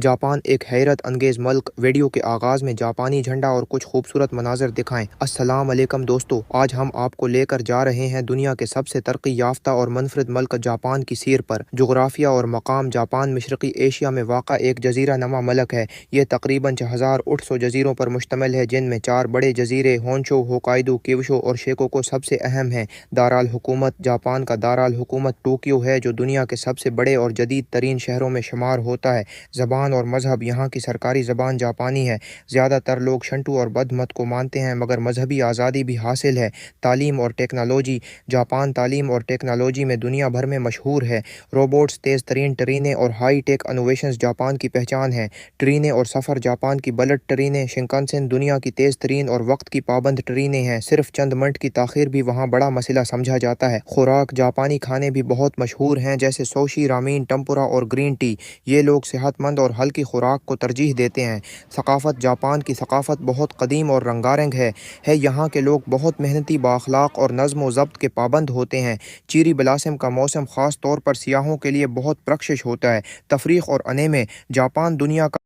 Japan एक हैरत अंगेज़ मुल्क। वीडियो के आगाज़ में जापानी झंडा और कुछ खूबसूरत मनाज़र दिखाएं। अस्सलाम वालेकुम दोस्तों, आज हम आपको लेकर जा रहे हैं दुनिया के सबसे तरक्की याफ्ता और मुनफरद मुल्क जापान की सैर पर। जोग्राफिया और मकाम। जापान मशरक़ी एशिया में वाक़ा एक जज़ीरा नमा मुल्क है। ये तकरीबन 6800 जज़ीरों पर मुश्तमिल है, जिनमें 4 बड़े जज़ीरे होन्शू, होकाइडो, क्यूशू और शिकोकू सबसे अहम हैं। दाराल हुकूमत। जापान का दाराल हुकूमत टोक्यो है, जो दुनिया के सबसे बड़े और जदीद तरीन शहरों में शुमार होता है। ज़बान और मज़हब। यहाँ की सरकारी ज़बान जापानी है। ज़्यादातर लोग शंटू और बद्ध मत को मानते हैं, मगर मजहबी आज़ादी भी हासिल है। तालीम और टेक्नोलॉजी। जापान तालीम और टेक्नोलॉजी में दुनिया भर में मशहूर है। रोबोट्स, तेज़ तरीन ट्रेनें और हाई टेक इनोवेशंस जापान की पहचान है। ट्रेनें और सफ़र। जापान की बुलेट ट्रेनें शिंकानसेन दुनिया की तेज़ तरीन और वक्त की पाबंद ट्रेनें हैं। सिर्फ चंद मिनट की ताख़ीर भी वहाँ बड़ा मसला समझा जाता है। खुराक। जापानी खाने भी बहुत मशहूर हैं, जैसे सोशी, रामीन, टम्पुरा और ग्रीन टी। ये लोग सेहतमंद और हल्की खुराक को तरजीह देते हैं। सकाफ़त। जापान की सकाफ़त बहुत कदीम और रंगारंग है। यहाँ के लोग बहुत मेहनती, बाअखलाक और नज़्म व ज़ब्त के पाबंद होते हैं। चीरी ब्लासम का मौसम ख़ास तौर पर सियाहों के लिए बहुत प्रकशिश होता है। तफरीक और अने में। जापान दुनिया का